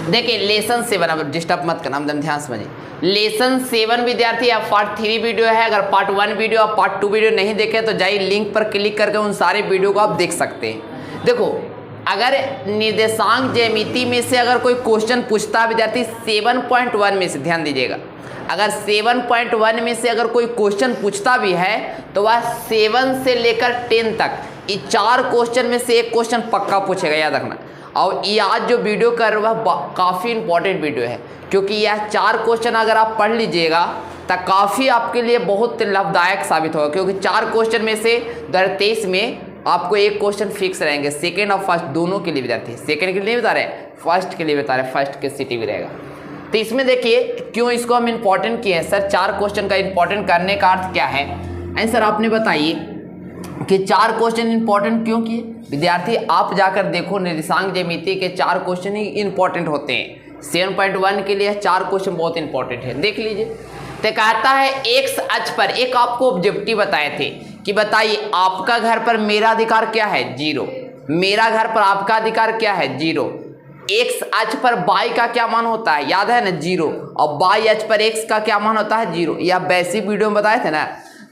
देखिए लेसन 7, अब डिस्टर्ब मत करना, एकदम ध्यान समझिए। लेसन 7 विद्यार्थी अब पार्ट 3 वीडियो है। अगर पार्ट 1 वीडियो और पार्ट 2 वीडियो नहीं देखे तो जाइए लिंक पर क्लिक करके उन सारे वीडियो को आप देख सकते हैं। देखो अगर निर्देशांक ज्यामिति में से अगर कोई क्वेश्चन पूछता है विद्यार्थी 7.1 में से, ध्यान दीजिएगा, अगर 7.1 में से अगर कोई क्वेश्चन पूछता भी है तो वह 7 से लेकर 10 तक ये 4 क्वेश्चन में से एक क्वेश्चन पक्का पूछेगा, याद रखना। और ये आज जो वीडियो कर रहा है वह काफ़ी इंपॉर्टेंट वीडियो है, क्योंकि यह 4 क्वेश्चन अगर आप पढ़ लीजिएगा तो काफ़ी आपके लिए बहुत लाभदायक साबित होगा, क्योंकि 4 क्वेश्चन में से 2023 में आपको एक क्वेश्चन फिक्स रहेंगे, सेकेंड और फर्स्ट दोनों के लिए विद्यार्थी। सेकेंड के लिए नहीं बता रहे, फर्स्ट के लिए बता रहे, फर्स्ट के सिटी भी रहेगा। तो इसमें देखिए क्यों इसको हम इम्पोर्टेंट किए हैं सर, 4 क्वेश्चन का इम्पोर्टेंट करने का अर्थ क्या है। आंसर आपने बताइए कि 4 क्वेश्चन इंपॉर्टेंट क्यों किए विद्यार्थी। आप जाकर देखो निर्देशांक ज्यामिति के 4 क्वेश्चन ही इंपॉर्टेंट होते हैं। 7.1 के लिए 4 क्वेश्चन बहुत इंपॉर्टेंट है, देख लीजिए। तो कहता है एक्स अक्ष पर, एक आपको ऑब्जेक्टिव बताए थे कि बताइए आपका घर पर मेरा अधिकार क्या है, 0। मेरा घर पर आपका अधिकार क्या है, 0। एक्स अक्ष पर बाई का क्या मान होता है, याद है ना, 0। और बाई अक्ष पर एक्स का क्या मान होता है, 0। यह बेसिक वीडियो में बताए थे ना।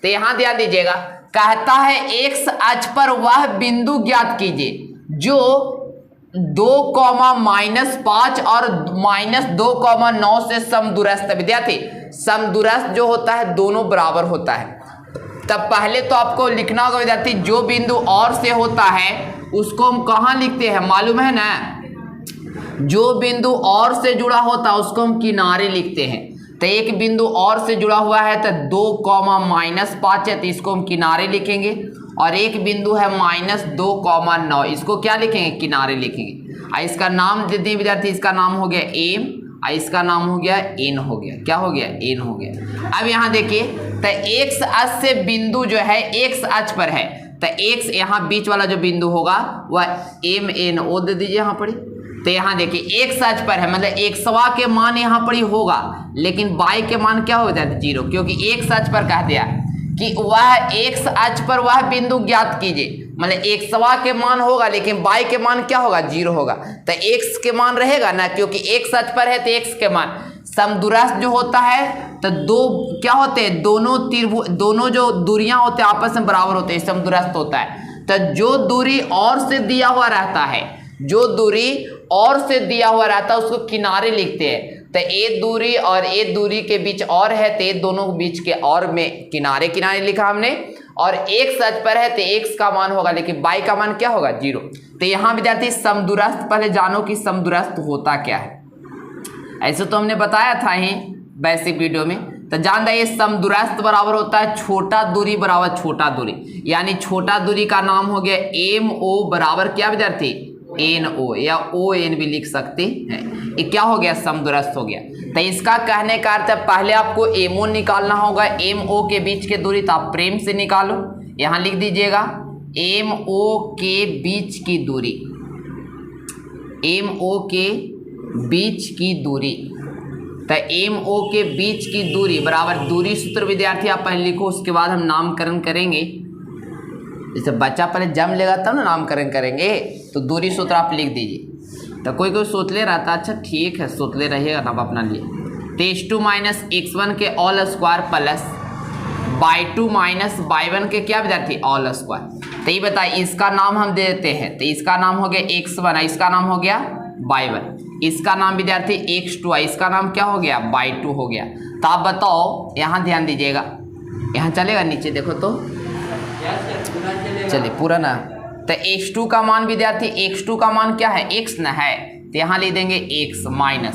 तो यहाँ ध्यान दीजिएगा, कहता है एक्स अक्ष पर वह बिंदु ज्ञात कीजिए जो 2,-5 और -2,9 से समदूरस्थ है। विद्यार्थी समदूरस्थ जो होता है दोनों बराबर होता है। तब पहले तो आपको लिखना होगा विद्यार्थी, जो बिंदु और से होता है उसको हम कहाँ लिखते हैं मालूम है ना, जो बिंदु और से जुड़ा होता है उसको हम किनारे लिखते हैं। तो एक बिंदु और से जुड़ा हुआ है तो 2,-5 है तो इसको हम किनारे लिखेंगे, और एक बिंदु है -2,9 इसको क्या लिखेंगे, किनारे लिखेंगे। इसका नाम दे दें विद्यार्थी, इसका नाम हो गया एम, इसका नाम हो गया एन, हो गया क्या हो गया, एन हो गया। अब यहाँ देखिए तो एक्स अक्ष से बिंदु जो है एक्स अक्ष पर है, तो एक्स यहाँ बीच वाला जो बिंदु होगा वह एम एन ओ दे दीजिए यहाँ पर। तो यहाँ देखिए एक्स अक्ष पर है, मतलब एक्सवा के मान यहाँ पर ही होगा, लेकिन बाई के मान क्या हो जाता है, 0, क्योंकि एक्स अक्ष पर कह दिया कि वह एक्स अक्ष पर वह बिंदु ज्ञात कीजिए, मतलब एक्सवा के मान होगा लेकिन बाई के मान क्या होगा, 0 होगा। तो एक्स के मान रहेगा ना, क्योंकि एक्स अक्ष पर है तो एक्स के मान। समदूरस्थ जो होता है तो दो क्या होते हैं, दोनों जो दूरियां होते हैं आपस में बराबर होते हैं, समदूरस्थ होता है। तो जो दूरी और से दिया हुआ रहता है, जो दूरी और से दिया हुआ रहता है उसको किनारे लिखते हैं। तो ए दूरी और ए दूरी के बीच और है तो ए दोनों बीच के और में किनारे किनारे लिखा हमने, और एक्स अक्ष पर है तो एक्स का मान होगा लेकिन बाई का मान क्या होगा, 0। तो यहाँ विद्यार्थी समदूरस्थ, पहले जानो कि समदूरस्थ होता क्या है। ऐसे तो हमने बताया था ही बेसिक वीडियो में। तो जान जाइए समदूरस्थ बराबर होता है छोटा दूरी बराबर छोटा दूरी, यानी छोटा दूरी का नाम हो गया एम ओ बराबर क्या विद्यार्थी, एन ओ, या ओ एन भी लिख सकते हैं। ये क्या हो गया, समदूरस्थ हो गया। तो इसका कहने का अर्थ है पहले आपको एम ओ निकालना होगा, एम ओ के बीच के दूरी तो आप प्रेम से निकालो, यहाँ लिख दीजिएगा एम ओ के बीच की दूरी, एम ओ के बीच की दूरी। तो एम ओ के बीच की दूरी बराबर दूरी सूत्र विद्यार्थी आप पहले लिखो, उसके बाद हम नामकरण करेंगे। जैसे बच्चा पहले जम लेगा तब ना नामकरण करेंगे, तो दूरी सूत्र आप लिख दीजिए। तो कोई कोई सोचले रहता, अच्छा ठीक है सोचले रहिएगा ना अपना लिए। तो x2 - x1 के all square plus y2 - y1 के क्या विद्यार्थी, ऑल स्क्वायर। तो ये बताइए इसका नाम हम दे देते हैं, तो इसका नाम हो गया x1, इसका नाम हो गया y1, इसका नाम विद्यार्थी x2 है, इसका नाम क्या हो गया, y2 हो गया। तो आप बताओ, यहाँ ध्यान दीजिएगा, यहाँ चलेगा नीचे देखो तो चलिए पूरा ना। तो x2 का मान विद्यार्थी, x2 का मान क्या है, x ना है, तो यहाँ लिख देंगे x माइनस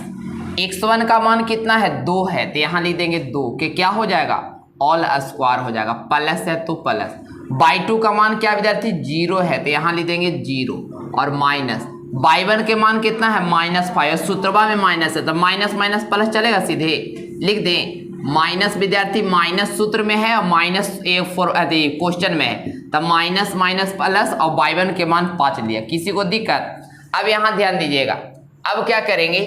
x1 का मान कितना है, 2 है, तो यहाँ लिख देंगे 2 के क्या हो जाएगा, ऑल स्क्वायर हो जाएगा, प्लस है तो प्लस। y2 का मान क्या विद्यार्थी, 0 है, तो यहाँ लिख देंगे 0 और माइनस। y1 के मान कितना है, -5, सूत्रवा में माइनस है तो माइनस माइनस प्लस चलेगा, सीधे लिख दें माइनस विद्यार्थी, माइनस सूत्र में है और माइनस क्वेश्चन में है, तब माइनस माइनस प्लस और y1 के मान 5 लिया। किसी को दिक्कत? अब यहाँ ध्यान दीजिएगा, अब क्या करेंगे,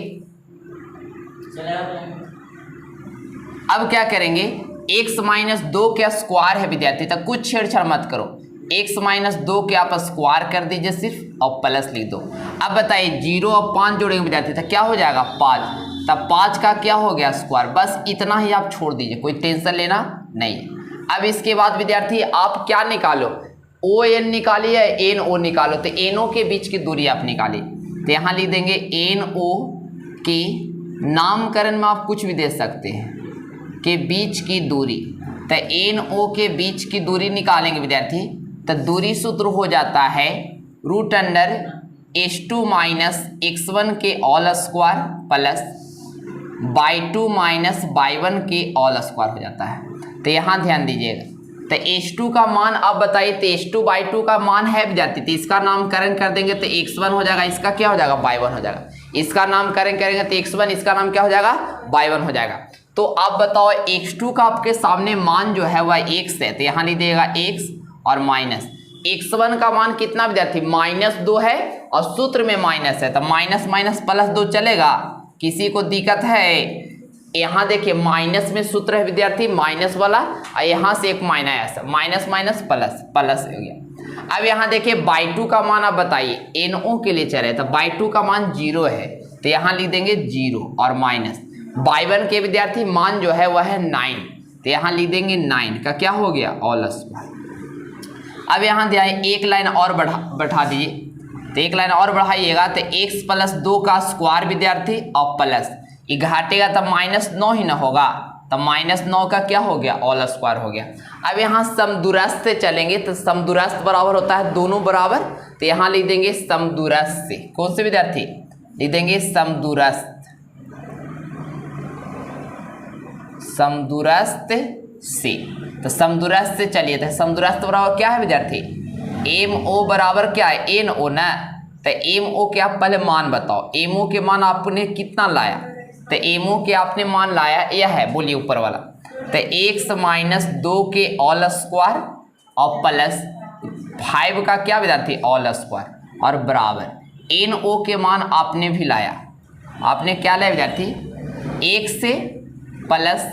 x -2 का स्क्वायर है विद्यार्थी, तब कुछ छेड़छाड़ मत करो। x माइनस 2 के आप स्क्वायर कर दीजिए सिर्फ और प्लस लिख दो। अब बताइए 0 और 5 जोड़ेंगे विद्यार्थी तो क्या हो जाएगा 5, तब 5 का क्या हो गया स्क्वायर। बस इतना ही आप छोड़ दीजिए, कोई टेंशन लेना नहीं। अब इसके बाद विद्यार्थी आप क्या निकालो, ओ एन निकालिए या एन ओ निकालो, तो एन ओ के बीच की दूरी आप निकालिए। तो यहाँ लिख देंगे एन ओ के नामकरण में आप कुछ भी दे सकते हैं के बीच की दूरी, तो एन ओ के बीच की दूरी निकालेंगे विद्यार्थी, तो दूरी सूत्र हो जाता है root under h2 minus x1 के all square plus by 2 minus by 1 के ऑल स्क्वायर हो जाता है। तो यहाँ ध्यान दीजिएगा, तो h2 का मान आप बताइए, तो h2 बाई 2 का मान है विद्यार्थी, तो इसका नामकरण कर देंगे तो x1 हो जाएगा, इसका क्या हो जाएगा बाई 1 हो जाएगा, इसका नामकरण करेंगे तो x1, इसका नाम क्या हो जाएगा बाई 1 हो जाएगा। तो आप बताओ x2 का आपके सामने मान जो है वह x है, तो यहाँ लीजिएगा x और माइनस x1 का मान कितना विद्यार्थी -2 है और सूत्र में माइनस है, तो माइनस माइनस प्लस 2 चलेगा, किसी को दिक्कत है। यहाँ देखिए माइनस में सूत्र है विद्यार्थी माइनस वाला, और यहाँ से एक minus minus minus plus plus हो गया। अब यहाँ देखिए बाई 2 का मान आप बताइए, एन ओ के लिए चले तो बाई 2 का मान 0 है, तो यहाँ लिख देंगे 0 और माइनस बाई 1 के विद्यार्थी मान जो है वह है 9, तो यहाँ लिख देंगे 9 का क्या हो गया ऑल स्क्वायर। अब यहाँ ध्यान एक लाइन और बढ़ा दीजिए, तो एक लाइन और बढ़ाइएगा तो x प्लस 2 का स्क्वायर विद्यार्थी और प्लस ये घाटेगा तब -9 ही ना होगा, तब -9 का क्या हो गया ऑल स्क्वायर हो गया। अब यहाँ समदूरस्थ से चलेंगे तो समदूरस्थ बराबर होता है दोनों बराबर, तो यहाँ लिख देंगे समदूरस्थ से, कौन से विद्यार्थी लिख देंगे समदूरस्थ, समदूरस्थ से, तो समदूरस्थ से चलिए, तो समदूरस्थ बराबर क्या है विद्यार्थी एम ओ बराबर क्या है एन ओ ना, तो एम ओ के आप पहले मान बताओ, एम ओ के मान आपने कितना लाया, तो एम ओ के आपने मान लाया यह है, बोलिए ऊपर वाला, तो x माइनस 2 के ऑल स्क्वायर और प्लस 5 का क्या विद्यार्थी ऑल स्क्वायर और बराबर एन ओ के मान आपने भी लाया, आपने क्या लाया विद्यार्थी 1 से प्लस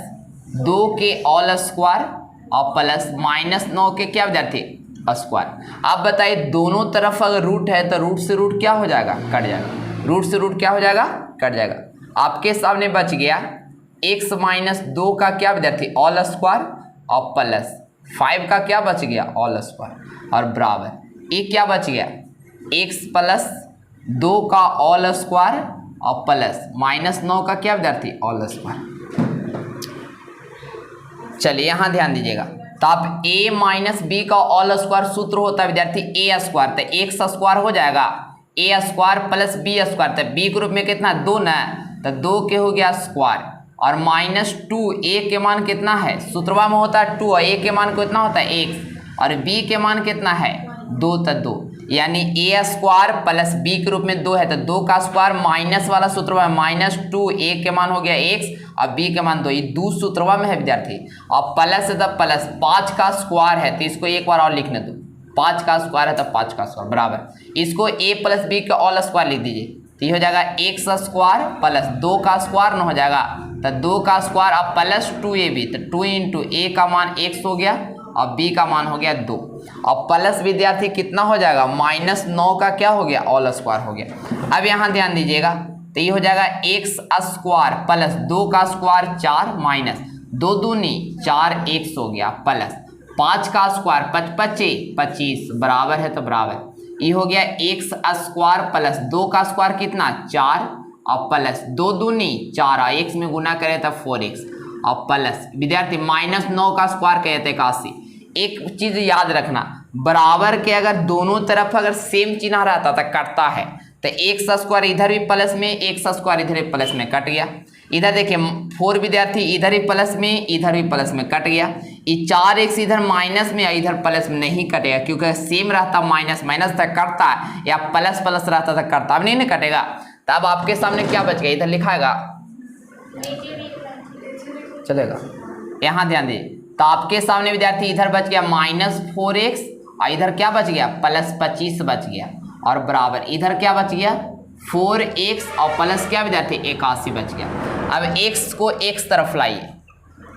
2 के ऑल स्क्वायर और प्लस -9 के क्या विद्यार्थी स्क्वायर। आप बताइए दोनों तरफ अगर रूट है तो रूट से रूट क्या हो जाएगा कट जाएगा, रूट से रूट क्या हो जाएगा कट जाएगा। आपके सामने बच गया x माइनस 2 का क्या विद्यार्थी ऑल स्क्वायर और प्लस 5 का क्या बच गया ऑल स्क्वायर और बराबर ये क्या बच गया x प्लस 2 का ऑल स्क्वायर और प्लस -9 का क्या विद्यार्थी ऑल स्क्वायर। चलिए यहाँ ध्यान दीजिएगा, तो आप a माइनस बी का ऑल स्क्वायर सूत्र होता है विद्यार्थी a स्क्वायर, तो x स्क्वायर हो जाएगा a square plus b square, तो b ग्रुप में कितना 2 ना, तो 2 के हो गया स्क्वायर और -2 a के मान कितना है सूत्रवा में होता है 2 और a के मान कितना होता है x और b के मान कितना है 2, तो 2 यानी a स्क्वायर प्लस b के रूप में 2 है, तो 2 का स्क्वायर माइनस वाला सूत्रवा में -2 a के मान हो गया x और b के मान 2, ये 2 सूत्रवा में है विद्यार्थी और प्लस है तो प्लस 5 का स्क्वायर है, तो इसको एक बार और लिखने दो, 5 का स्क्वायर है तो 5 का स्क्वायर बराबर इसको a प्लस बी का ऑल स्क्वायर लिख दीजिए, तो ये हो जाएगा x स्क्वायर प्लस 2 का स्क्वायर न हो जाएगा, तो 2 का स्क्वायर अब प्लस 2ab, तो 2 इंटू a का मान x हो गया और b का मान हो गया 2 और प्लस विद्यार्थी कितना हो जाएगा -9 का क्या हो गया ऑल स्क्वायर हो गया। अब यहाँ ध्यान दीजिएगा, तो ये हो जाएगा x स्क्वायर प्लस 2 का स्क्वायर 4 माइनस 2 दूनी 4x हो गया प्लस 5 का स्क्वायर 25 बराबर है, तो बराबर ये हो गया x स्क्वायर प्लस 2 का स्क्वायर कितना 4 और प्लस 2 दूनी 4 और x में गुना करें तो 4x और प्लस विद्यार्थी -9 का स्क्वायर कहते हैं 81। एक चीज याद रखना, बराबर के अगर दोनों तरफ अगर सेम चिन्ह रहता तो कटता है, तो x स्क्वायर इधर भी प्लस में x स्क्वायर इधर भी प्लस में कट गया। इधर देखिए 4 विद्यार्थी इधर भी प्लस में इधर भी प्लस में कट गया, ये 4x इधर माइनस में इधर प्लस में नहीं कटेगा क्योंकि सेम रहता माइनस माइनस तक कटता या प्लस प्लस रहता तक कटता, अब नहीं ना कटेगा। तब आपके सामने क्या बच गया, इधर लिखाएगा चलेगा, यहाँ ध्यान दीजिए, तो आपके सामने विद्यार्थी इधर बच गया -4x और इधर क्या बच गया +25 बच गया और बराबर इधर क्या बच गया 4x और प्लस क्या विद्यार्थी 81 बच गया। अब x को x तरफ लाइए,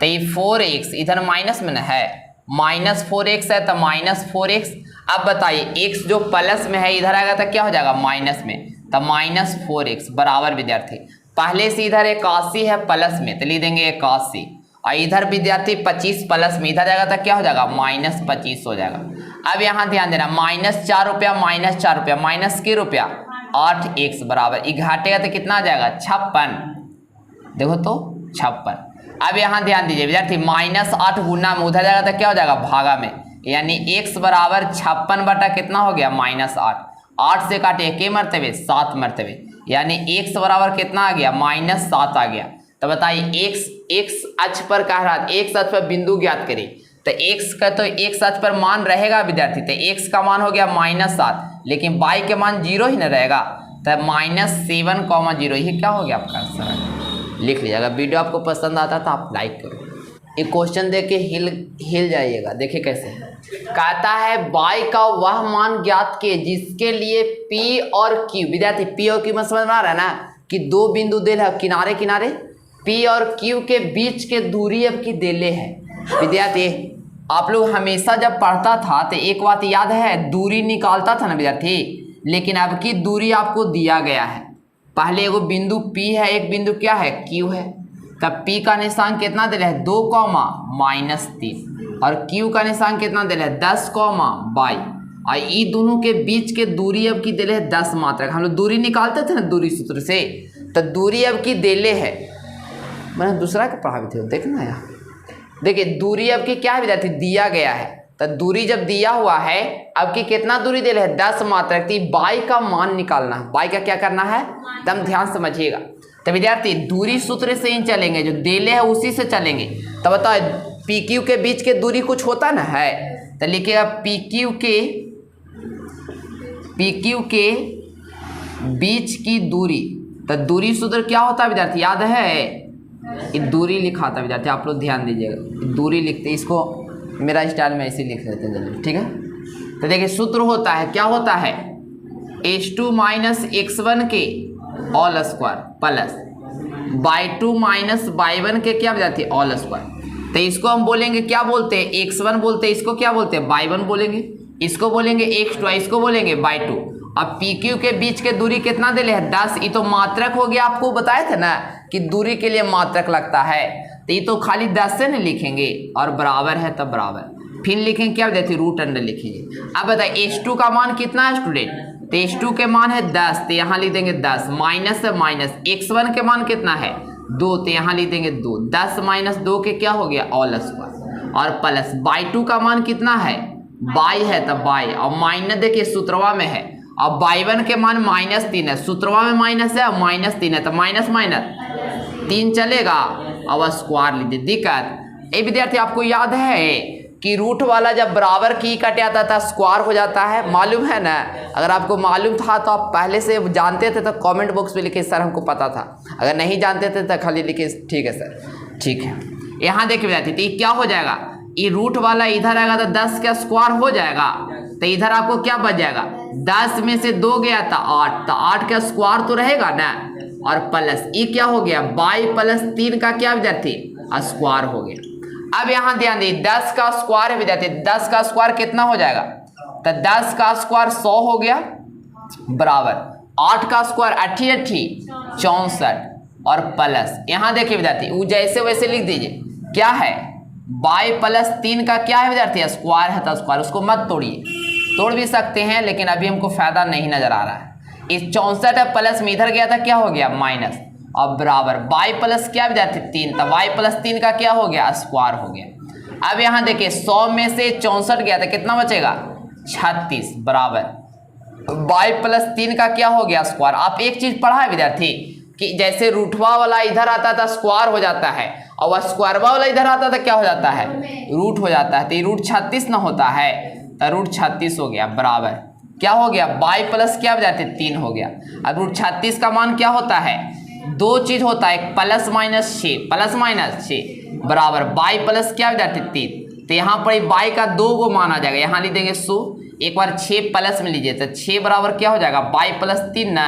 तो ये 4x इधर माइनस में है, -4x है तो -4x अब बताइए x जो प्लस में है इधर आएगा तो क्या हो जाएगा माइनस में, तो -4x बराबर विद्यार्थी पहले से इधर 81 है प्लस में तो लिख देंगे 81 और इधर विद्यार्थी 25 प्लस में इधर जाएगा तो क्या हो जाएगा -25 हो जाएगा। अब यहाँ ध्यान देना -4 रुपया -4 रुपया माइनस के रुपया 8x बराबर ये घाटेगा तो कितना आ जाएगा 56, देखो तो 56। अब यहाँ ध्यान दीजिए विद्यार्थी -8 गुना में उधर जाएगा तो क्या हो जाएगा भागा में, यानी x बराबर 56 बटा कितना हो गया -8, 8 से काटे के मरतबे 7 मरतबे, यानी x बराबर कितना आ गया -7 आ गया। तो बताइए x अक्ष पर कह रहा x अक्ष पर बिंदु ज्ञात करें तो x का तो x अक्ष पर मान रहेगा विद्यार्थी, तो x का मान हो गया -7 लेकिन y के मान 0 ही न रहेगा, तो -7,0 ये क्या हो गया आपका आंसर, लिख लीजिएगा। वीडियो आपको पसंद आता तो आप लाइक करो। एक क्वेश्चन देख के हिल जाइएगा, देखिए कैसे कहता है y का वह मान ज्ञात किए जिसके लिए p और q, विद्यार्थी p और q में समझ में आ रहा है ना कि दो बिंदु दे रहे किनारे किनारे, p और q के बीच के दूरी अब की देले है। विद्यार्थी आप लोग हमेशा जब पढ़ता था तो एक बात याद है, दूरी निकालता था ना विद्यार्थी, लेकिन अब की दूरी आपको दिया गया है। पहले एगो बिंदु p है, एक बिंदु क्या है q है, तब p का निशान कितना दे रहा है 2, -3 और q का निशान कितना दे रहा है 10, 22 और ये दोनों के बीच के दूरी अब की देले है 10 मात्रक। हम लोग दूरी निकालते थे ना दूरी सूत्र से, तो दूरी अब की देले है, मैंने दूसरा के प्रभावित हो देखना यार, देखिए दूरी अब की क्या है विद्यार्थी दिया गया है, तो दूरी जब दिया हुआ है अब की कितना दूरी दे रहे हैं 10 मात्रक, y का मान निकालना है, y का क्या करना है एकदम ध्यान समझिएगा। तो विद्यार्थी दूरी सूत्र से ही चलेंगे, जो देले है उसी से चलेंगे। तो बताओ PQ के बीच के दूरी कुछ होता ना है, तो लिखिएगा PQ के बीच की दूरी, तो दूरी सूत्र क्या होता है विद्यार्थी याद है, ये दूरी लिखा था विद्यार्थी, आप लोग ध्यान दीजिएगा, दूरी लिखते इसको मेरा स्टाइल में ऐसे लिख लेते हैं, ठीक है। तो देखिए सूत्र होता है क्या होता है h2 - x1 के all square plus y2 - y1 के क्या विद्यार्थी ऑल स्क्वायर। तो इसको हम बोलेंगे क्या बोलते हैं x1 बोलते हैं, इसको क्या बोलते हैं y1 बोलेंगे, इसको बोलेंगे x2, इसको बोलेंगे y2। अब PQ के बीच के दूरी कितना दे है 10, ये तो मात्रक हो गया, आपको बताया था ना कि दूरी के लिए मात्रक लगता है, तो ये तो खाली 10 से नहीं लिखेंगे और बराबर है तब बराबर, फिर लिखेंगे क्या विद्यार्थी √अंडर लिखेंगे। अब बताइए h2 का मान कितना है स्टूडेंट, तो h2 के मान है 10, तो यहाँ लिख देंगे 10 माइनस से माइनस, x1 के मान कितना है 2, तो यहाँ लिख देंगे 2, 10 - 2 के क्या हो गया ऑल स्क्वायर और प्लस y2 का मान कितना है y है तब y और माइनस देखिए सूत्रवा में है, अब y1 के मान -3 है, सूत्रवा में माइनस है और -3 है, तो माइनस 3 चलेगा और स्क्वायर लीजिए। दिक्कत ये विद्यार्थी आपको याद है कि रूट वाला जब बराबर की कट आता था स्क्वायर हो जाता है, मालूम है ना। अगर आपको मालूम था तो आप पहले से जानते थे तो कमेंट बॉक्स में लिखे सर हमको पता था, अगर नहीं जानते थे तो खाली लिखे ठीक है सर, ठीक है। यहाँ देखिए विद्यार्थी तो ये क्या हो जाएगा, ये रूट वाला इधर आएगा तो 10 का स्क्वायर हो जाएगा, तो इधर आपको क्या बच जाएगा 10 में से 2 गया था 8, तो 8 का स्क्वायर तो रहेगा ना और प्लस ये क्या हो गया y + 3 का क्या विद्यार्थी स्क्वायर हो गया। अब यहाँ ध्यान दीजिए 10 का स्क्वायर है विद्यार्थी, 10 का स्क्वायर कितना हो जाएगा, तो 10 का स्क्वायर 100 हो गया बराबर 8 का स्क्वायर 8 64 और प्लस यहाँ देखिए विद्यार्थी वो जैसे वैसे लिख दीजिए क्या है y + 3 का क्या है विद्यार्थी स्क्वायर है, तो स्क्वायर उसको मत तोड़िए, तोड़ भी सकते हैं लेकिन अभी हमको फायदा नहीं नजर आ रहा है। इस 64 है प्लस में इधर गया था क्या हो गया माइनस और बराबर y प्लस क्या विद्यार्थी 3, तो y + 3 का क्या हो गया स्क्वायर हो गया। अब यहाँ देखिए 100 में से 64 गया था कितना बचेगा 36 बराबर y + 3 का क्या हो गया स्क्वायर। आप एक चीज पढ़ा है विद्यार्थी कि जैसे रूटवा वाला इधर आता था स्क्वायर हो जाता है और वह स्क्वायरवा वाला इधर आता था क्या हो जाता है रूट हो जाता है, तो ये √36 ना होता है, तो √36 हो गया बराबर क्या हो गया y प्लस क्या विद्यार्थी 3 हो गया। अब √36 का मान क्या होता है, दो चीज होता है प्लस माइनस 6 बराबर y प्लस क्या विद्यार्थी 3, तो यहाँ पर y का 2 गो मान आ जाएगा, यहाँ लिख देंगे 100, एक बार 6 प्लस में लीजिए तो 6 बराबर क्या हो जाएगा y + 3 ना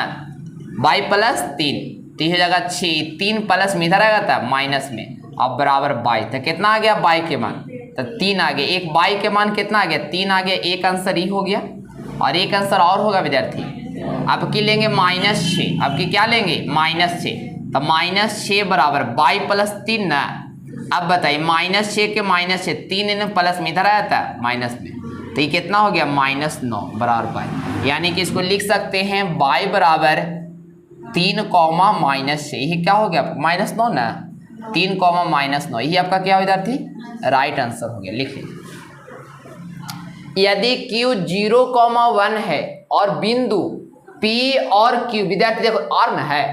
y + 3, तो यह जगह 6 3 प्लस में इधर आएगा था माइनस में अब बराबर y, तो कितना आ गया y के मान तो 3 आ गया। एक y के मान कितना आ गया 3 आ गया। एक आंसर ही हो गया और एक आंसर और होगा विद्यार्थी, आपकी लेंगे -6। आपकी क्या लेंगे -6। तो -6 बराबर y + 3 ना। अब बताइए -6 के -6 3 इन प्लस में इधर आया था माइनस में, तो ये कितना हो गया -9 बराबर y। यानी कि इसको लिख सकते हैं y बराबर 3, -6। ये क्या हो गया -9 ना, 3, -9। यही आपका क्या हो विद्यार्थी राइट आंसर हो गया। लिख लीजिए। यदि Q 0, 1 है और बिंदु P और Q, विद्यार्थी देखो R न है,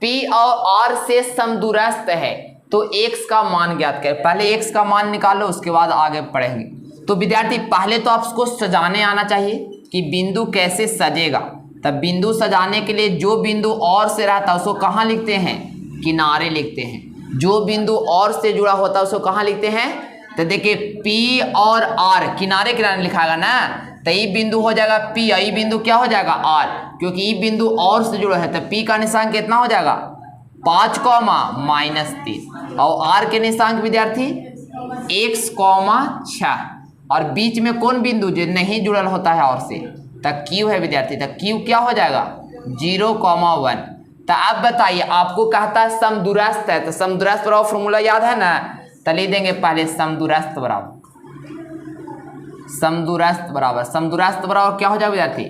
P और R से समदूरस्थ है तो x का मान ज्ञात करें। पहले x का मान निकालो उसके बाद आगे पढ़ेंगे। तो विद्यार्थी पहले तो आपको सजाने आना चाहिए कि बिंदु कैसे सजेगा। तब बिंदु सजाने के लिए जो बिंदु और से रहता है उसको कहाँ लिखते हैं किनारे लिखते हैं। जो बिंदु और से जुड़ा होता है उसको कहाँ लिखते हैं, तो देखिए P और R किनारे किनारे लिखाएगा ना, तो ये बिंदु हो जाएगा P और ये बिंदु क्या हो जाएगा R, क्योंकि ये बिंदु और से जुड़ा है। तो P का निशान कितना हो जाएगा 5, -3 और R के निशान विद्यार्थी x, 6 और बीच में कौन बिंदु जो नहीं जुड़ल होता है और से, तो Q है विद्यार्थी। तो Q क्या हो जाएगा 0, 1। तो अब बताइए आपको कहता है समदूरस्थ है, तो समदूरस्थ बराबर फॉर्मूला याद है ना, तो ले देंगे पहले समदूरस्थ बराबर क्या हो जाएगा विद्यार्थी,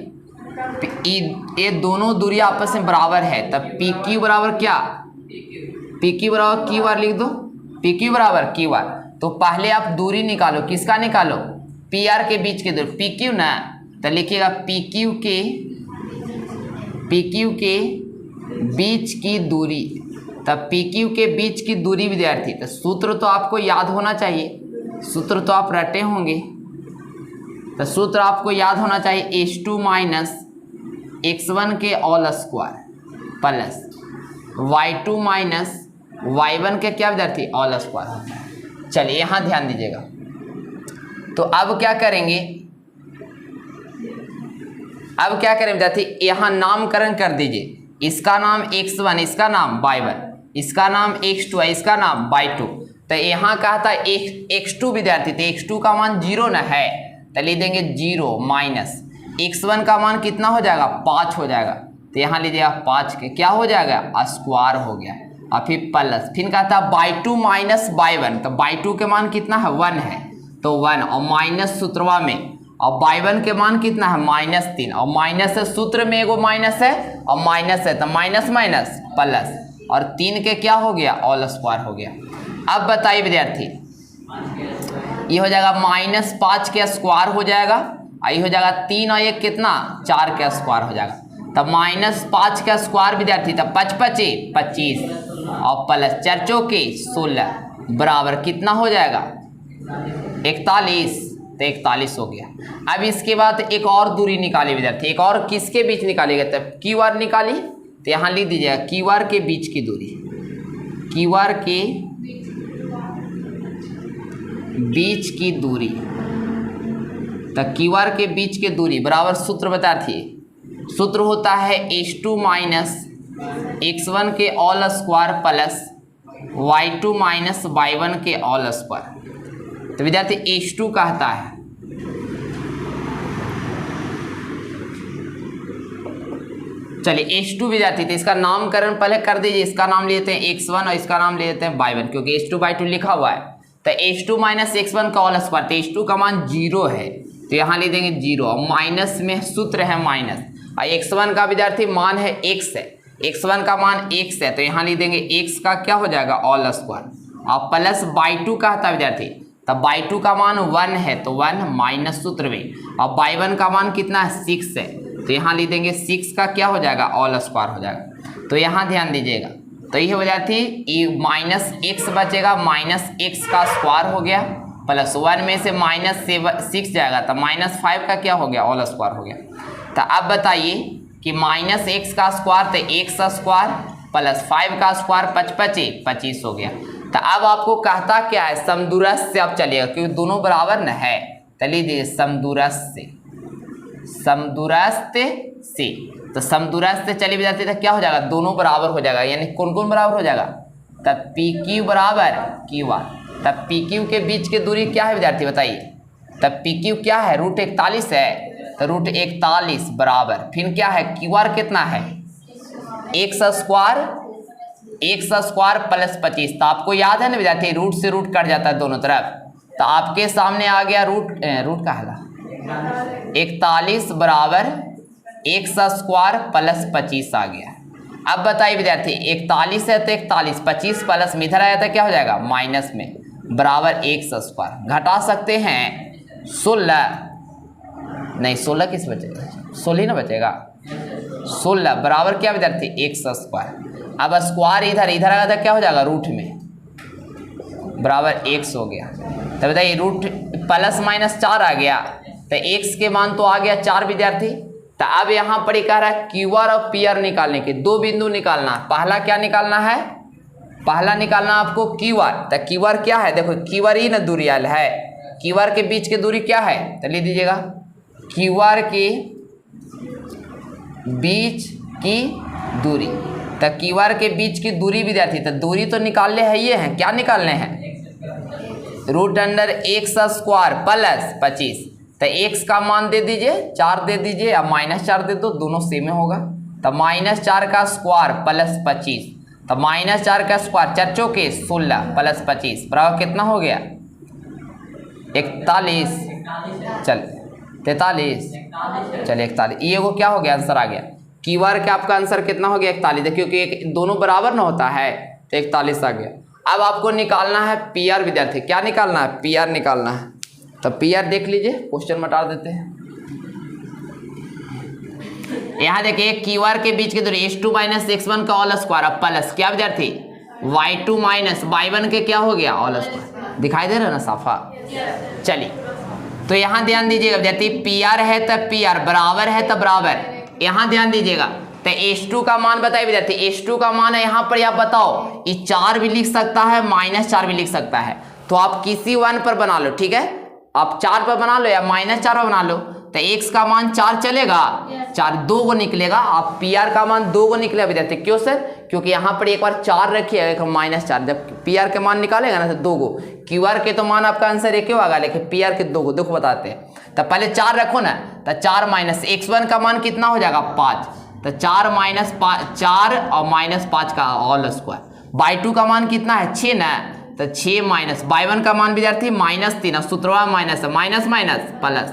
ये दोनों दूरी आपस में बराबर है। तब PQ बराबर क्या, PQ बराबर QR लिख दो, PQ बराबर QR। तो पहले आप दूरी निकालो, किसका निकालो PR के बीच की दूरी, PQ ना, तो लिखिएगा PQ के बीच की दूरी। तब PQ के बीच की दूरी विद्यार्थी, तो सूत्र तो आपको याद होना चाहिए, सूत्र तो आप रटे होंगे, तो सूत्र आपको याद होना चाहिए H2 - x1 के all square plus y2 - y1 के क्या विद्यार्थी ऑल स्क्वायर होता है। चलिए यहाँ ध्यान दीजिएगा। तो अब क्या करेंगे, विद्यार्थी यहाँ नामकरण कर दीजिए। इसका नाम x1, इसका नाम y1, इसका नाम x2 है, इसका नाम y2। तो यहाँ कहता है x2 विद्यार्थी, तो x2 का मान 0 न है, तो ले देंगे 0 माइनस x1 का मान कितना हो जाएगा 5 हो जाएगा, तो यहाँ लीजिएगा 5 के क्या हो जाएगा स्क्वायर हो गया और फिर प्लस, फिर कहता है y2 - y1। तो y2 के मान कितना है 1 है, तो 1 और माइनस सूत्रवा में, और y1 के मान कितना है -3 और माइनस है, सूत्र में एगो माइनस है और माइनस है, तो माइनस माइनस प्लस और 3 के क्या हो गया ऑल स्क्वायर हो गया। अब बताइए विद्यार्थी ये हो जाएगा -5 के स्क्वायर हो जाएगा, ये हो जाएगा 3 और 1 कितना 4 के स्क्वायर हो जाएगा। तब -5 का स्क्वायर विद्यार्थी, तब 5 × 5 = 25 और प्लस 4 × 4 = 16 बराबर कितना हो जाएगा 41, तो 41 हो गया। अब इसके बाद एक और दूरी निकाली विद्यार्थी, एक और किसके बीच निकालेगा, तब QR निकाली, तो यहाँ लिख दीजिएगा QR के बीच की दूरी, QR के बीच की दूरी, तो QR के बीच की दूरी बराबर सूत्र विद्यार्थी, सूत्र होता है H2 - x1 के all square plus y2 - y1 के ऑल स्क्वायर। तो विद्यार्थी H2 कहता है, चलिए H2 विद्यार्थी, तो इसका नामकरण पहले कर दीजिए। इसका नाम लेते हैं x1 और इसका नाम ले लेते हैं y1, क्योंकि H2 by 2 लिखा हुआ है। तो H2 - x1 का ऑल स्क्वायर, तो H2 का मान 0 है, तो यहाँ ले देंगे 0 और माइनस में सूत्र है माइनस, और x1 का विद्यार्थी मान है x है, x1 का मान x है, तो यहाँ ले देंगे x का क्या हो जाएगा ऑल स्क्वायर और प्लस y2 कहता है विद्यार्थी, तब y2 का मान 1 है, तो 1 माइनस सूत्र में, और y1 का मान कितना है 6 है, तो यहाँ ले देंगे 6 का क्या हो जाएगा ऑल स्क्वायर हो जाएगा। तो यहाँ ध्यान दीजिएगा, तो ये विद्यार्थी -x बचेगा, -x का स्क्वायर हो गया प्लस 1 में से -6 जाएगा, तो -5 का क्या हो गया ऑल स्क्वायर हो गया। तो अब बताइए कि -x का स्क्वायर, तो x का स्क्वायर प्लस 5 का स्क्वायर 5 × 5 = 25 हो गया। तो अब आपको कहता क्या है समदूरस्थ से आप चलिएगा, क्योंकि दोनों बराबर न है, तो लीजिए समदूरस्थ से, तो समदूरस्थ से चलिए विद्यार्थी, तो क्या हो जाएगा दोनों बराबर हो जाएगा, यानी कौन कौन बराबर हो जाएगा, तब पी क्यू बराबर क्यू आर। तब पी क्यू के बीच की दूरी क्या है विद्यार्थी बताइए। तब पी क्यू क्या है, रूट 41 है, तो रूट 41 बराबर फिर क्या है, क्यू आर कितना है, एक्स स्क्वायर प्लस 25। तो आपको याद है ना विद्यार्थी, रूट से रूट कट जाता है दोनों तरफ, तो आपके सामने आ गया रूट का है 41 बराबर एक्स स्क्वायर प्लस 25 आ गया। अब बताइए विद्यार्थी 41 है तो 41, 25 प्लस में इधर आया था क्या हो जाएगा माइनस में, बराबर एक्स स्क्वायर। घटा सकते हैं 16, नहीं 16 किस बचेगा, 16 ही ना बचेगा, 16 बराबर क्या विद्यार्थी एक्स स्क्वायर। अब स्क्वायर इधर आया था क्या हो जाएगा रूट में, बराबर एक्स हो गया। तो बताइए रूट प्लस माइनस 4 आ गया, तो एक्स के मान तो आ गया 4 विद्यार्थी। तो अब यहाँ पर कह रहा है क्यू आर और पी आर निकालने के 2 बिंदु निकालना। पहला क्या निकालना है, पहला निकालना आपको क्यू आर। तो क्यू आर क्या है, देखो क्यू आर ही ना दूरी आल है, क्यू आर के बीच की दूरी क्या है, तो लिख दीजिएगा क्यू आर के बीच की दूरी। तो क्यू आर के बीच की दूरी विद्यार्थी, तो दूरी तो निकालने है, ये है क्या निकालने हैं, root under x square plus 25। तो एक्स का मान दे दीजिए 4 दे दीजिए या -4 दे दो, दोनों सेम होगा। तो -4 का स्क्वायर प्लस 25, तो -4 का स्क्वायर 4 चौके 16 प्लस 25 बराबर कितना हो गया 41, चल 43, चलिए 41, ये वो क्या हो गया आंसर आ गया। क्यू आर का आपका आंसर कितना हो गया 41, क्योंकि दोनों बराबर ना होता है, तो 41 आ गया। अब आपको निकालना है पी आर विद्यार्थी, क्या निकालना है, पी आर निकालना है। तो पी आर देख लीजिए, क्वेश्चन मिटा देते हैं। यहाँ देखिए क्यू आर के बीच की दूरी h2 माइनस x1 का ऑल स्क्वायर, अब प्लस क्या विद्यार्थी y2 माइनस y1 के क्या हो गया ऑल स्क्वायर, दिखाई दे रहा है ना साफा। चलिए तो यहाँ ध्यान दीजिएगा विद्यार्थी, पी आर है तब पी आर, बराबर है तब बराबर, यहाँ ध्यान दीजिएगा। तो h2 का मान बताइए विद्यार्थी, h2 का मान है यहाँ पर, आप बताओ ये 4 भी लिख सकता है -4 भी लिख सकता है, तो आप किसी 1 पर बना लो, ठीक है, आप 4 पर बना लो या -4 पर बना लो। तो x का मान 4 चलेगा, 4 2 को निकलेगा, आप पी आर का मान 2 को निकलेगा विद्यार्थी। क्यों सर, क्योंकि यहाँ पर एक बार 4 रखिए, -4, जब पी आर के मान निकालेगा ना तो 2 को, क्यू आर के तो मान आपका आंसर एक ही होगा, लेकिन पी आर के 2 को देखो बताते हैं। तो पहले 4 रखो ना, तो 4 माइनस x1 का मान कितना हो जाएगा 5, तो 4 माइनस 4 और -5 का ऑल स्क्वायर। y2 का मान कितना है 6 ना, तो 6 माइनस y1 का मान विद्यार्थी -3, सूत्रवा माइनस माइनस माइनस प्लस,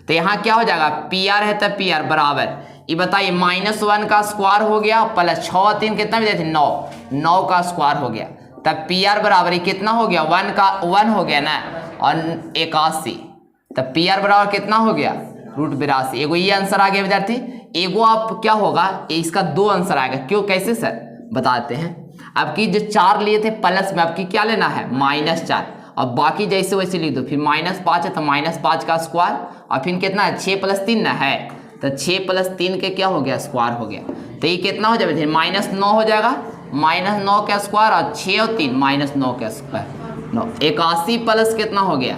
तो यहाँ क्या हो जाएगा पी आर है तब पी आर बराबर, ये बताइए -1 का स्क्वायर हो गया प्लस 6 और 3 कितना विद्यार्थी 9 का स्क्वायर हो गया, तब पी आर बराबर ये कितना हो गया 1 हो गया ना, और 81, तब पी आर बराबर कितना हो गया √82। एगो ये आंसर आ गया विद्यार्थी, एगो आप क्या होगा इसका 2 आंसर आएगा। क्यों कैसे सर बताते हैं। आपकी जो 4 लिए थे प्लस में, आपकी क्या लेना है -4, और बाकी जैसे वैसे लिख दो। फिर -5 है तो -5 का स्क्वायर, और फिर कितना है 6 + 3 ना है, तो 6 + 3 के क्या हो गया स्क्वायर हो गया, तो ये कितना हो जाएगा -9 हो जाएगा, -9 का स्क्वायर और 6 और 3 -9 का स्क्वायर 9, 81 प्लस कितना हो गया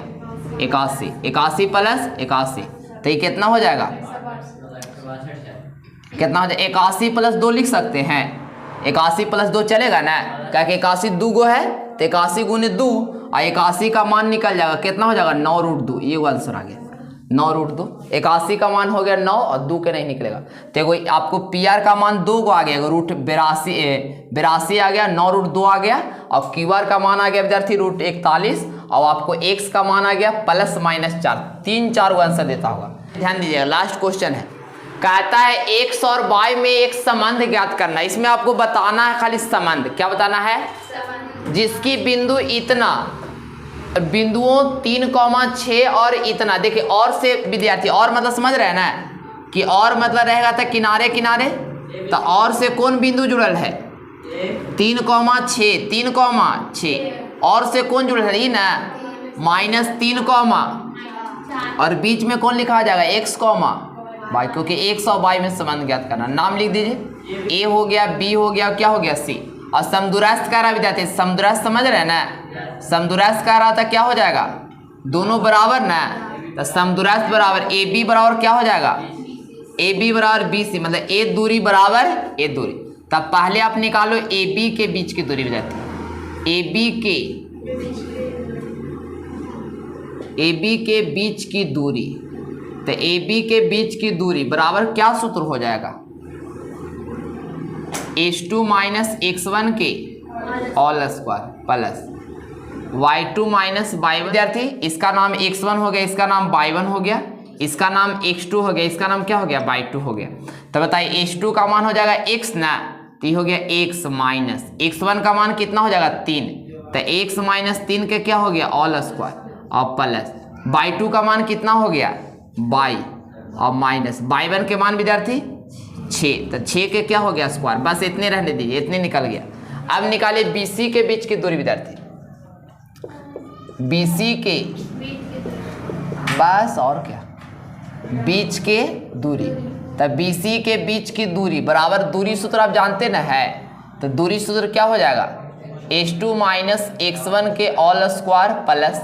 81 प्लस 81, तो ये कितना हो जाएगा, कितना हो जाएगा 81 + 2 लिख सकते हैं, 81 + 2 चलेगा ना, क्या कि 81 2 गो है, तो 81 × 2 और 81 का मान निकल जाएगा, कितना हो जाएगा 9√2, ये आंसर आ गया 9√2। 81 का मान हो गया 9 और 2 के नहीं निकलेगा, तो आपको पी आर का मान 2 को आ गया, √82 आ गया, 9√2 आ गया, और क्यू आर का मान आ गया विद्यार्थी √41, और आपको एक्स का मान आ गया +-4, 3-4 को आंसर देता होगा। ध्यान दीजिएगा, लास्ट क्वेश्चन है, कहता है एक्स और वाई में एक संबंध ज्ञात करना। इसमें आपको बताना है खाली संबंध, क्या बताना है, जिसकी बिंदु इतना, बिंदुओं 3,6 और इतना, देखिए और से विद्यार्थी, और मतलब समझ रहे हैं ना, कि और मतलब रहेगा था किनारे किनारे, तो और से कौन बिंदु जुड़ल है 3,6, और से कौन जुड़ल है ये ना -3, और बीच में कौन लिखा जाएगा x, y, क्योंकि x और y में संबंध ज्ञात करना। नाम लिख दीजिए, a हो गया, b हो गया, क्या हो गया c, और समदूरस्थ कह रहा विद्यार्थी, समदूरस्थ समझ रहे हैं ना, समदूरस्थ कह रहा था क्या हो जाएगा दोनों बराबर ना, तो समदूरस्थ बराबर AB बराबर क्या हो जाएगा AB बराबर BC, मतलब a दूरी बराबर a दूरी। तब पहले आप निकालो AB के बीच की दूरी विद्यार्थी, ए बी के बीच की दूरी, तो ए बी के बीच की दूरी बराबर क्या सूत्र हो जाएगा, h2 माइनस x1 के all square plus y2 minus y1। विद्यार्थी इसका नाम x1 हो गया, इसका नाम y1 हो गया, इसका नाम x2 हो गया, इसका नाम क्या हो गया y2 हो गया। तो बताइए h2 का मान हो जाएगा x ना, तो ये हो गया x माइनस x1 का मान कितना हो जाएगा 3, तो x माइनस 3 के क्या हो गया ऑल स्क्वायर और प्लस y2 का मान कितना हो गया y और माइनस y1 के मान विद्यार्थी 6, तो 6 के क्या हो गया स्क्वायर। बस इतने रहने दीजिए, इतने निकल गया। अब निकालिए BC के बीच की दूरी विद्यार्थी, BC के बस और क्या बीच के दूरी, तब BC के बीच की दूरी बराबर दूरी सूत्र आप जानते ना है, तो दूरी सूत्र क्या हो जाएगा h2 माइनस x1 के all square plus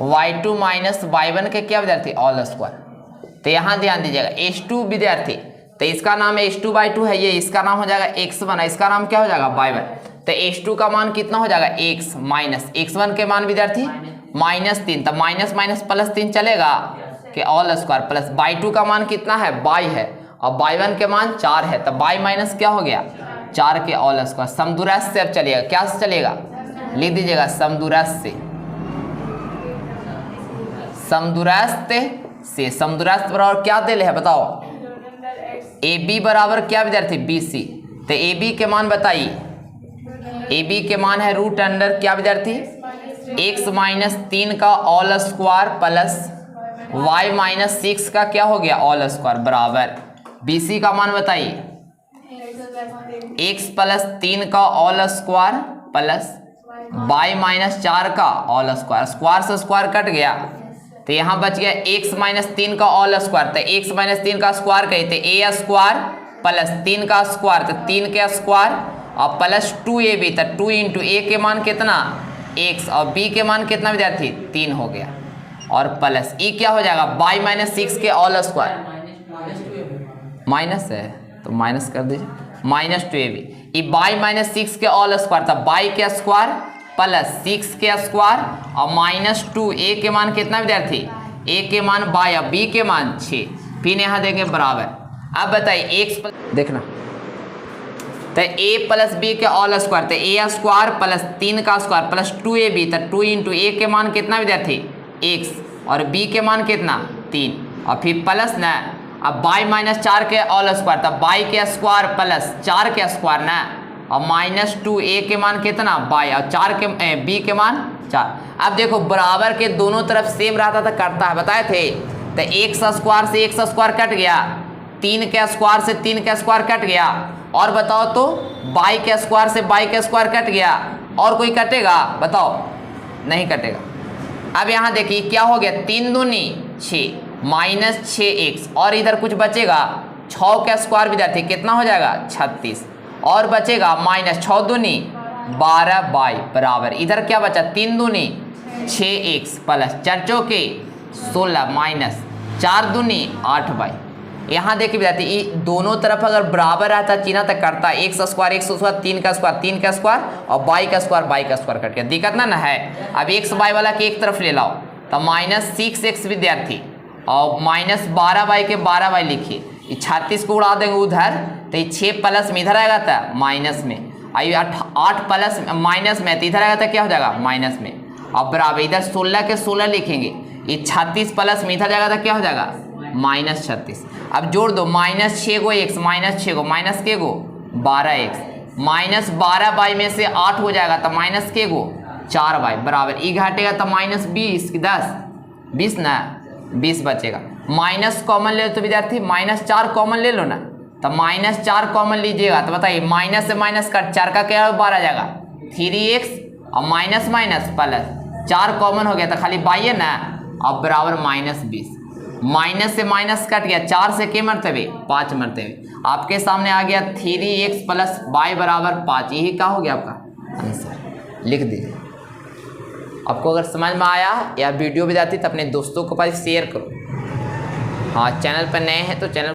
y2 minus y1 के क्या विद्यार्थी ऑल स्क्वायर। तो यहाँ ध्यान दीजिएगा h2 विद्यार्थी, तो इसका नाम h2/2 है, ये इसका नाम हो जाएगा x1, इसका नाम क्या हो जाएगा y1। तो h2 का मान कितना हो जाएगा x माइनस x1 के मान विद्यार्थी -3, तो माइनस माइनस प्लस 3 चलेगा कि ऑल स्क्वायर प्लस y2 का मान कितना है y है और y1 के मान 4 है, तो y माइनस क्या हो गया 4 के ऑल स्क्वायर। समदूरस्थ से अब चलिएगा, क्या से चलेगा लिख दीजिएगा समदूरस्थ से, समदूरस्थ बराबर क्या दे है बताओ, ए बी बराबर क्या विद्यार्थी BC। तो ए बी के मान बताइए, ए बी के मान है √अंडर क्या विद्यार्थी x माइनस 3 का all square plus y minus 6 का क्या हो गया ऑल स्क्वायर बराबर BC का मान बताइए x प्लस 3 का all square plus y minus 4 का ऑल स्क्वायर, स्क्वायर से स्क्वायर कट गया, तो यहाँ बच गया x माइनस 3 का ऑल स्क्वायर, तो x माइनस 3 का स्क्वायर कहते a स्क्वायर प्लस 3 का स्क्वायर, तो 3 के स्क्वायर और प्लस 2ab, तो 2 इंटू a के मान कितना x और b के मान कितना विद्यार्थी 3 हो गया, और प्लस e क्या हो जाएगा y माइनस 6 के ऑल स्क्वायर, माइनस है तो माइनस कर दीजिए -2ab, ये y माइनस 6 के ऑल स्क्वायर था y के स्क्वायर प्लस 6 के स्क्वायर और -2 a के मान कितना विद्यार्थी a के मान y और b के मान 6, फिर यहाँ देंगे बराबर। अब बताइए x देखना, तो a प्लस b के ऑल स्क्वायर, तो a स्क्वायर प्लस 3 का स्क्वायर प्लस 2ab, तो 2 इंटू a के मान कितना विद्यार्थी x और b के मान कितना 3 और फिर प्लस ना, अब y माइनस 4 के ऑल स्क्वायर, तो y के स्क्वायर प्लस 4 के स्क्वायर ना और -2 a के मान कितना y और 4 के b के मान 4। अब देखो बराबर के दोनों तरफ सेम रहता था करता है बताए थे, तो x स्क्वायर से x स्क्वायर कट गया, 3 के स्क्वायर से 3 के स्क्वायर कट गया, और बताओ तो y के स्क्वायर से y के स्क्वायर कट गया, और कोई कटेगा बताओ नहीं कटेगा। अब यहाँ देखिए क्या हो गया 3 दूनी 6 -6x, और इधर कुछ बचेगा 6 का स्क्वायर विद्यार्थी कितना हो जाएगा 36, और बचेगा -6 दूनी 12y बराबर इधर क्या बचा 3 दूनी 6x प्लस 4 चौके 16 माइनस 4 दूनी 8y। यहाँ देखिए विद्यार्थी ये दोनों तरफ अगर बराबर रहता चिन्ह तक करता x स्क्वायर 3 का स्क्वायर और y का स्क्वायर कट गया, दिक्कत ना है। अब x y वाला के एक तरफ ले लाओ, तो -6x विद्यार्थी और -12y के 12y लिखिए, 36 को उड़ा देंगे उधर, तो ये 6 प्लस में इधर आएगा था माइनस में, आइए 8 प्लस माइनस में, तो इधर आएगा था क्या हो जाएगा माइनस में, अब बराबर इधर 16 के 16 लिखेंगे, ये 36 प्लस में इधर जाएगा था क्या हो जाएगा -36। अब जोड़ दो -6 को x -6 को माइनस के गो 12x -12y में से 8 हो जाएगा तो माइनस के गो 4y बराबर ई घटेगा तो -20 की 20 ना 20 बचेगा। माइनस कॉमन ले लो तो विद्यार्थी -4 कॉमन ले लो ना, तो -4 कॉमन लीजिएगा तो बताइए माइनस से माइनस कट 4 का क्या 12 आ जाएगा 3x और माइनस माइनस प्लस 4 कॉमन हो गया तो खाली y है ना, अब बराबर -20। माइनस से माइनस कट गया 4 से के मरतबे 5 मरतबे, आपके सामने आ गया 3x प्लस y बराबर 5। यही क्या हो गया आपका आंसर, लिख दीजिए। आपको अगर समझ में आया या वीडियो भी जाती तो अपने दोस्तों के पास शेयर करो। हाँ चैनल पर नए हैं तो चैनल